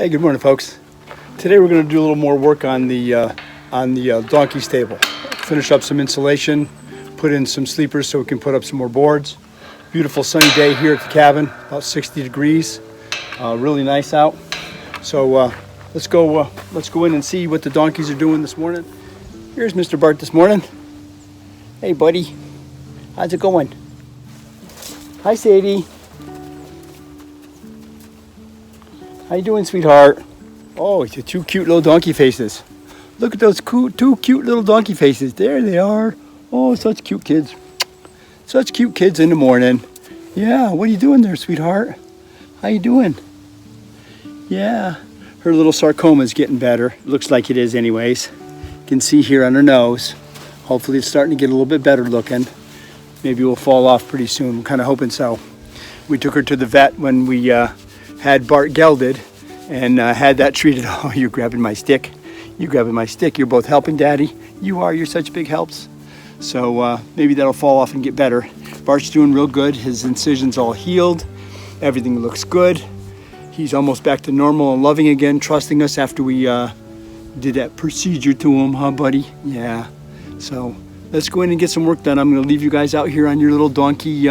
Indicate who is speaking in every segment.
Speaker 1: Hey, good morning, folks. Today we're going to do a little more work on the donkey stable. Finish up some insulation, put in some sleepers so we can put up some more boards. Beautiful sunny day here at the cabin, about 60 degrees. Really nice out. So let's go in and see what the donkeys are doing this morning. Here's Mr. Bart this morning. Hey, buddy. How's it going? Hi, Sadie. How you doing, sweetheart? Oh, it's two cute little donkey faces. Look at those two cute little donkey faces. There they are. Oh, such cute kids. Such cute kids in the morning. Yeah, what are you doing there, sweetheart? How you doing? Yeah, her little sarcoma is getting better. Looks like it is anyways. You can see here on her nose. Hopefully it's starting to get a little bit better looking. Maybe it will fall off pretty soon. I'm kind of hoping so. We took her to the vet when we had Bart gelded and had that treated. Oh, you're grabbing my stick. You're grabbing my stick. You're both helping, Daddy. You are. You're such big helps. So maybe that'll fall off and get better. Bart's doing real good. His incision's all healed. Everything looks good. He's almost back to normal and loving again, trusting us after we did that procedure to him, huh, buddy? Yeah. So let's go in and get some work done. I'm going to leave you guys out here on your little donkey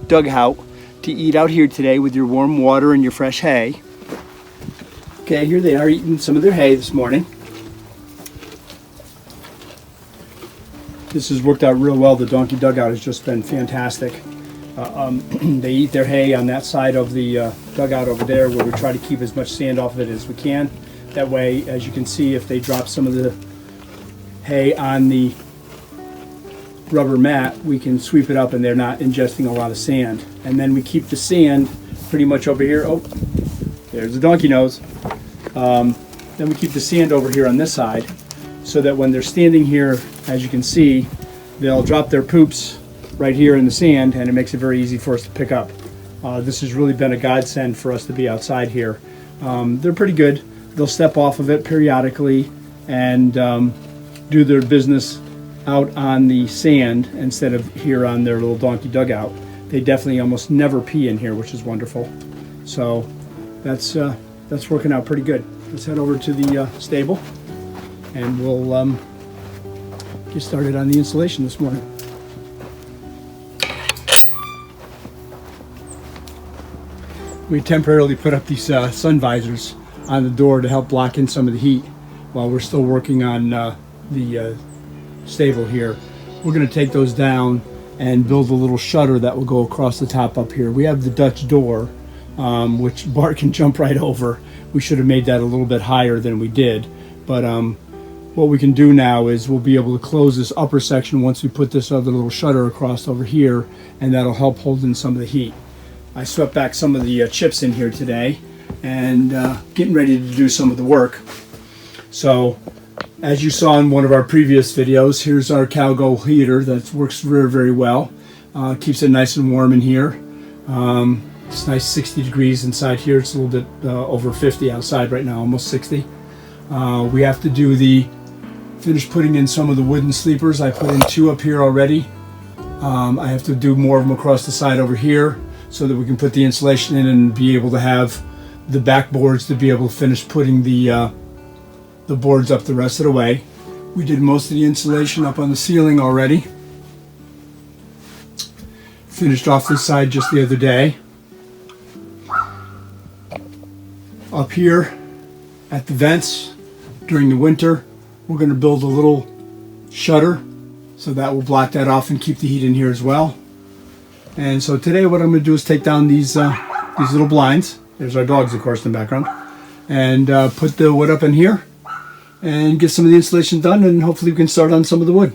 Speaker 1: dugout to eat out here today with your warm water and your fresh hay. Okay, here they are eating some of their hay this morning. This has worked out real well. The donkey dugout has just been fantastic. They eat their hay on that side of the dugout over there, where we try to keep as much sand off of it as we can. That way, as you can see, if they drop some of the hay on the rubber mat, we can sweep it up and they're not ingesting a lot of sand. And then we keep the sand pretty much over here. Oh, there's the donkey nose. Then we keep the sand over here on this side, so that when they're standing here, as you can see, they'll drop their poops right here in the sand, and it makes it very easy for us to pick up. This has really been a godsend for us to be outside here. They're pretty good. They'll step off of it periodically and do their business out on the sand instead of here on their little donkey dugout. They definitely almost never pee in here, which is wonderful. So that's working out pretty good. Let's head over to the stable and we'll get started on the installation this morning. We temporarily put up these sun visors on the door to help block in some of the heat while we're still working on the stable here. We're going to take those down and build a little shutter that will go across the top up here. We have the Dutch door, which Bart can jump right over. We should have made that a little bit higher than we did, but what we can do now is we'll be able to close this upper section once we put this other little shutter across over here, and that'll help hold in some of the heat. I swept back some of the chips in here today and getting ready to do some of the work. So as you saw in one of our previous videos, here's our Calgo heater that works very, very well. Keeps it nice and warm in here. It's nice 60 degrees inside here. It's a little bit over 50 outside right now, almost 60. We have to finish putting in some of the wooden sleepers. I put in 2 up here already. I have to do more of them across the side over here so that we can put the insulation in and be able to have the backboards to be able to finish putting the boards up the rest of the way. We did most of the insulation up on the ceiling already. Finished off this side just the other day. Up here at the vents during the winter, we're going to build a little shutter so that will block that off and keep the heat in here as well. And so today what I'm going to do is take down these little blinds. There's our dogs, of course, in the background. And put the wood up in here and get some of the installation done, and hopefully we can start on some of the wood.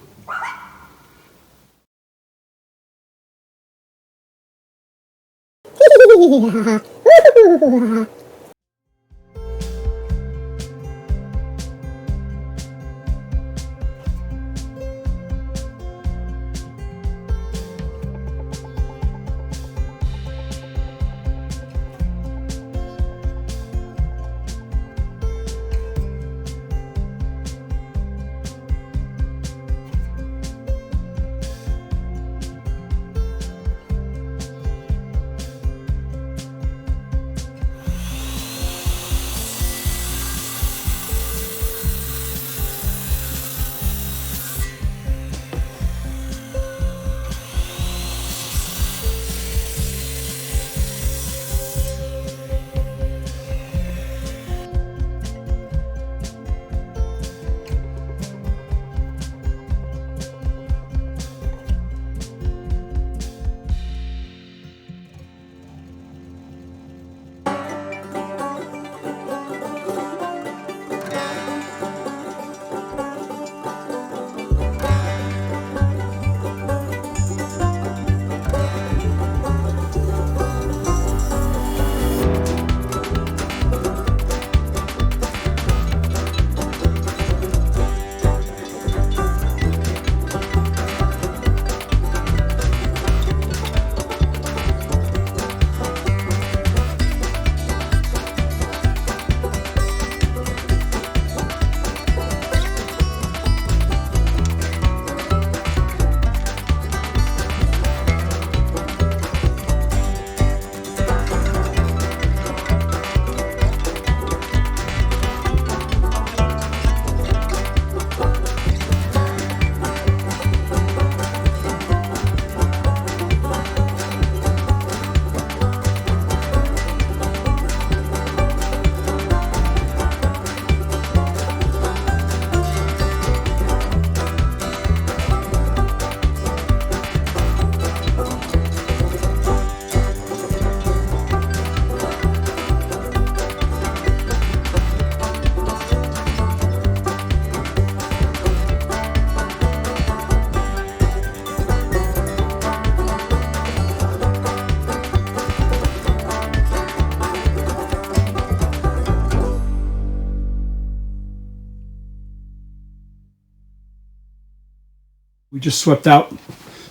Speaker 1: We just swept out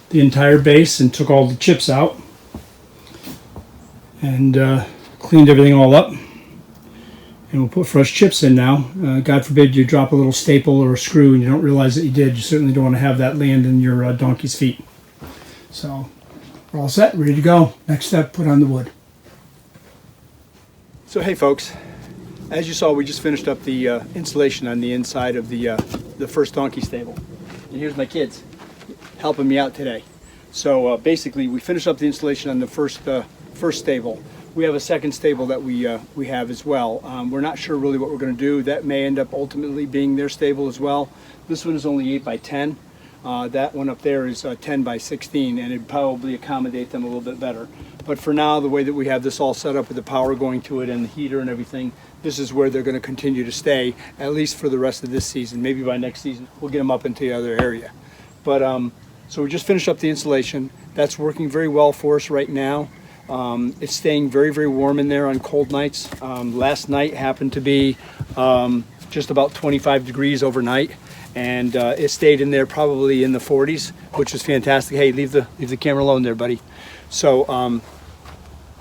Speaker 1: the entire base and took all the chips out and cleaned everything all up. And we'll put fresh chips in now. God forbid you drop a little staple or a screw and you don't realize that you did. You certainly don't want to have that land in your donkey's feet. So we're all set, ready to go. Next step, put on the wood. So hey folks, as you saw, we just finished up the installation on the inside of the first donkey stable. And here's my kids helping me out today. So basically, we finished up the installation on the first stable. We have a second stable that we have as well. We're not sure really what we're going to do. That may end up ultimately being their stable as well. This one is only 8 by 10. That one up there is 10 by 16, and it'd probably accommodate them a little bit better. But for now, the way that we have this all set up with the power going to it and the heater and everything, this is where they're going to continue to stay, at least for the rest of this season. Maybe by next season, we'll get them up into the other area. But so we just finished up the installation. That's working very well for us right now. It's staying very, very warm in there on cold nights. Last night happened to be just about 25 degrees overnight, and it stayed in there probably in the 40s, which was fantastic. Hey, leave the camera alone there, buddy. So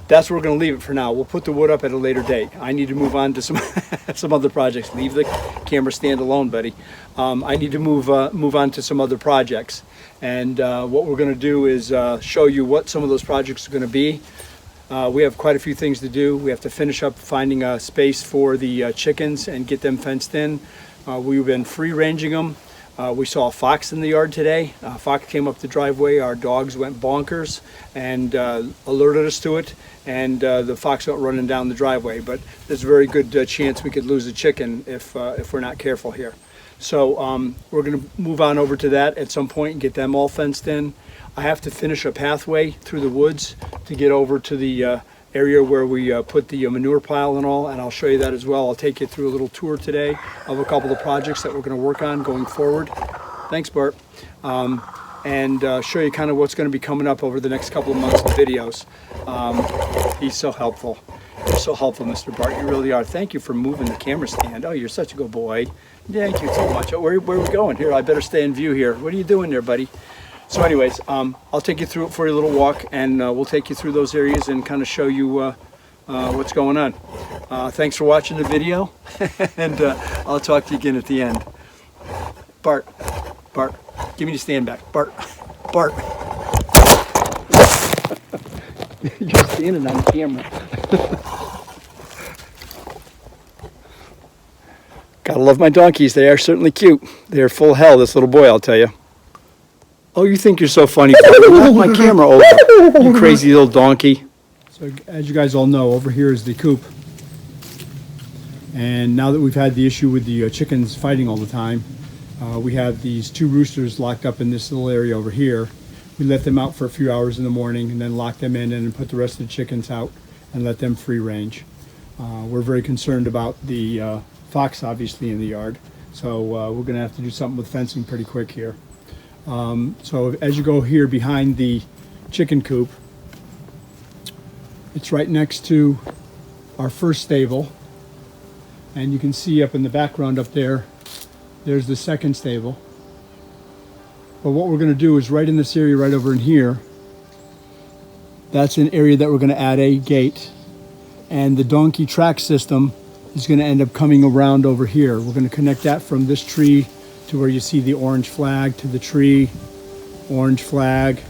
Speaker 1: that's where we're going to leave it for now. We'll put the wood up at a later date. I need to move on to some other projects. Leave the camera stand alone, buddy. I need to move on to some other projects. And what we're going to do is show you what some of those projects are going to be. We have quite a few things to do. We have to finish up finding a space for the chickens and get them fenced in. We've been free ranging them. We saw a fox in the yard today. A fox came up the driveway. Our dogs went bonkers and alerted us to it. And the fox went running down the driveway. But there's a very good chance we could lose a chicken if we're not careful here. So we're going to move on over to that at some point and get them all fenced in. I have to finish a pathway through the woods to get over to the area where we put the manure pile and all, and I'll show you that as well. I'll take you through a little tour today of a couple of projects that we're going to work on going forward. Thanks, Bart. And show you kind of what's going to be coming up over the next couple of months of videos. He's so helpful. You're so helpful, Mr. Bart. You really are. Thank you for moving the camera stand. Oh, you're such a good boy. Thank you so much. Where are we going? Here, I better stay in view here. What are you doing there, buddy? So anyways, I'll take you through it for a little walk, and we'll take you through those areas and kind of show you what's going on. Thanks for watching the video, and I'll talk to you again at the end. Bart, give me the stand back. Bart. You're standing on the camera. Gotta love my donkeys. They are certainly cute. They're full hell, this little boy, I'll tell you. Oh, you think you're so funny. Knock my camera over, you crazy little donkey. So as you guys all know, over here is the coop. And now that we've had the issue with the chickens fighting all the time, we have these 2 roosters locked up in this little area over here. We let them out for a few hours in the morning and then lock them in and put the rest of the chickens out and let them free range. We're very concerned about the fox obviously in the yard, so we're going to have to do something with fencing pretty quick here. So as you go here behind the chicken coop, it's right next to our first stable, and you can see up in the background up there, there's the second stable. But what we're going to do is right in this area right over in here, that's an area that we're going to add a gate, and the donkey track system is going to end up coming around over here. We're going to connect that from this tree to where you see the orange flag to the tree, orange flag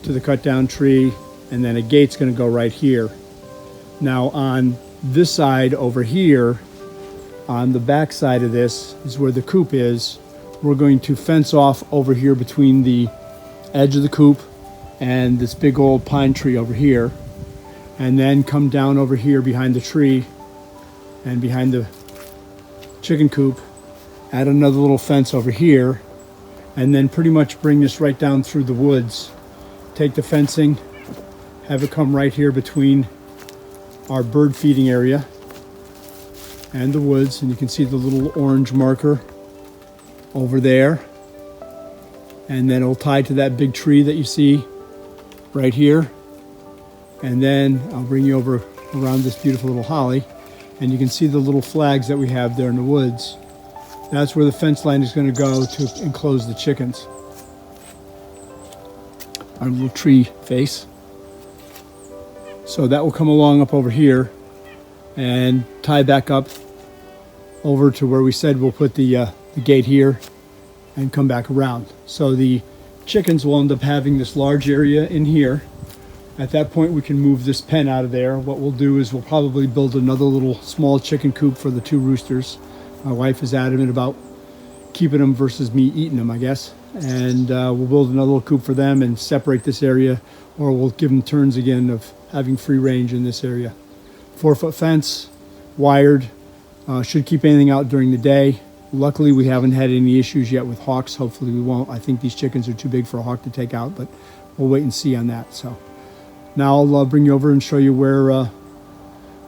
Speaker 1: to the cut down tree, and then a gate's going to go right here. Now on this side over here, on the back side of this is where the coop is. We're going to fence off over here between the edge of the coop and this big old pine tree over here, and then come down over here behind the tree and behind the chicken coop, add another little fence over here, and then pretty much bring this right down through the woods. Take the fencing, have it come right here between our bird feeding area and the woods, and you can see the little orange marker over there, and then it'll tie to that big tree that you see right here. And then I'll bring you over around this beautiful little holly, and you can see the little flags that we have there in the woods. That's where the fence line is going to go to enclose the chickens. our little tree face. So that will come along up over here and tie back up over to where we said we'll put the gate here and come back around. So the chickens will end up having this large area in here. At that point we can move this pen out of there. What we'll do is we'll probably build another little small chicken coop for the 2 roosters. My wife is adamant about keeping them versus me eating them, I guess. And we'll build another little coop for them and separate this area, or we'll give them turns again of having free range in this area. 4-foot fence, wired, should keep anything out during the day. Luckily we haven't had any issues yet with hawks. Hopefully we won't. I think these chickens are too big for a hawk to take out, but we'll wait and see on that. So now I'll bring you over and show you where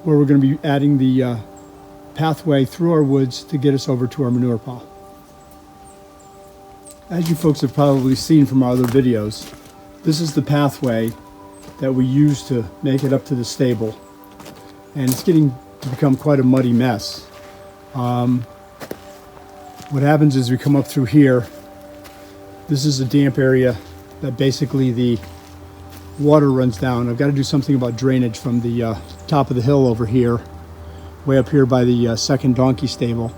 Speaker 1: we're going to be adding the pathway through our woods to get us over to our manure pile. As you folks have probably seen from our other videos, this is the pathway that we use to make it up to the stable. And it's getting to become quite a muddy mess. What happens is we come up through here. This is a damp area that basically the water runs down. I've got to do something about drainage from the top of the hill over here, way up here by the second donkey stable,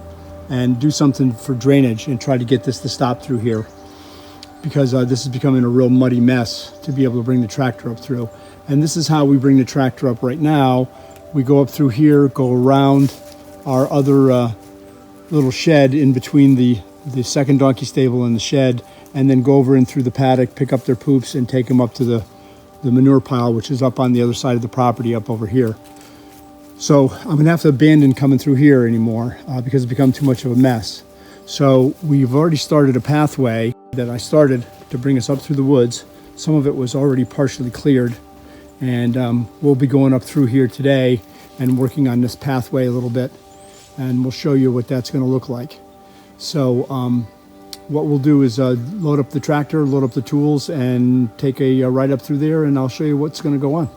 Speaker 1: and do something for drainage and try to get this to stop through here, because this is becoming a real muddy mess to be able to bring the tractor up through. And this is how we bring the tractor up right now. We go up through here, go around our other little shed in between the second donkey stable and the shed, and then go over in through the paddock, pick up their poops and take them up to the manure pile, which is up on the other side of the property up over here. So I'm gonna have to abandon coming through here anymore because it's become too much of a mess. So we've already started a pathway that I started to bring us up through the woods. Some of it was already partially cleared, and we'll be going up through here today and working on this pathway a little bit, and we'll show you what that's going to look like. So what we'll do is load up the tractor, load up the tools, and take a ride up through there, and I'll show you what's going to go on.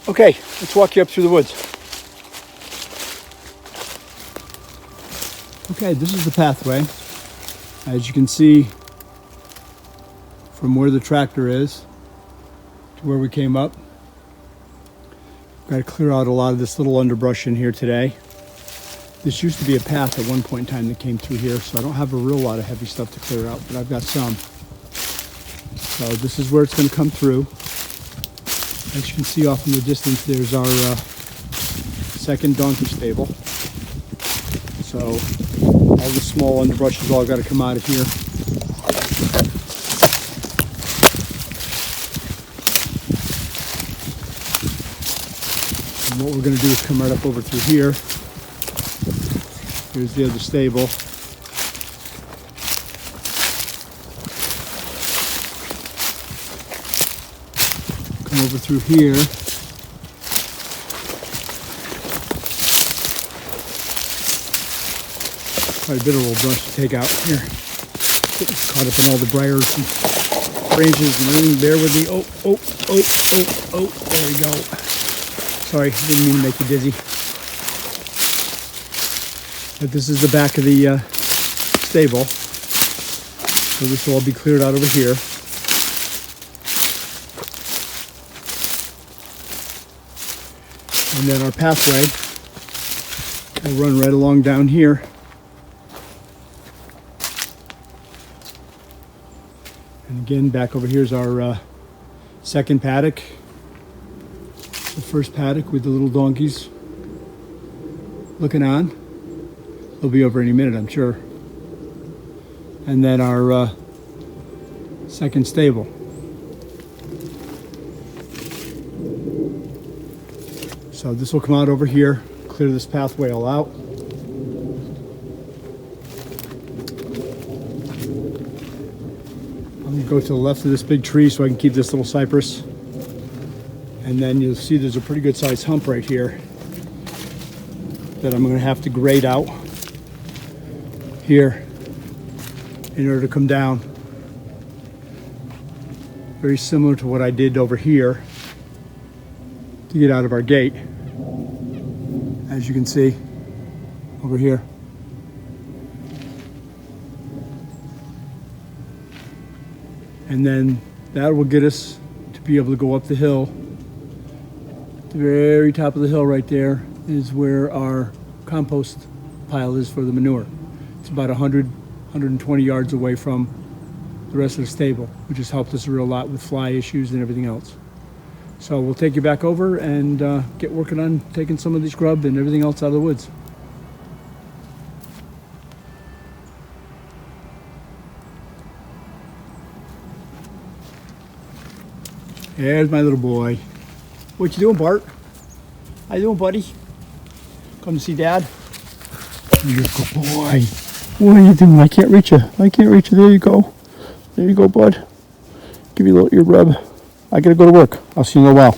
Speaker 1: Okay, let's walk you up through the woods. Okay, this is the pathway. As you can see, from where the tractor is to where we came up. Got to clear out a lot of this little underbrush in here today. This used to be a path at one point in time that came through here, so I don't have a real lot of heavy stuff to clear out, but I've got some. So this is where it's going to come through. As you can see off in the distance, there's our second donkey stable. So all the small underbrush has all got to come out of here. And what we're going to do is come right up over through here. Here's the other stable. Come over through here. Quite a bit of a little brush to take out here. Getting caught up in all the briars and branches and everything. Bear with me. Oh, there we go. Sorry, didn't mean to make you dizzy. But this is the back of the stable. So this will all be cleared out over here. And then our pathway will run right along down here. And again, back over here is our second paddock. The first paddock with the little donkeys looking on. They'll be over any minute, I'm sure. And then our second stable. So this will come out over here, clear this pathway all out. I'm going to go to the left of this big tree so I can keep this little cypress. And then you'll see there's a pretty good sized hump right here that I'm going to have to grade out here in order to come down. Very similar to what I did over here to get out of our gate, as you can see over here. And then that will get us to be able to go up the hill. The very top of the hill right there is where our compost pile is for the manure. It's about 120 yards away from the rest of the stable, which has helped us a real lot with fly issues and everything else. So we'll take you back over and get working on taking some of the scrub and everything else out of the woods. There's my little boy. What you doing, Bart? How you doing, buddy? Come to see Dad? You're a good boy. What are you doing? I can't reach you. I can't reach you. There you go. There you go, bud. Give you a little ear rub. I gotta go to work. I'll see you in a while.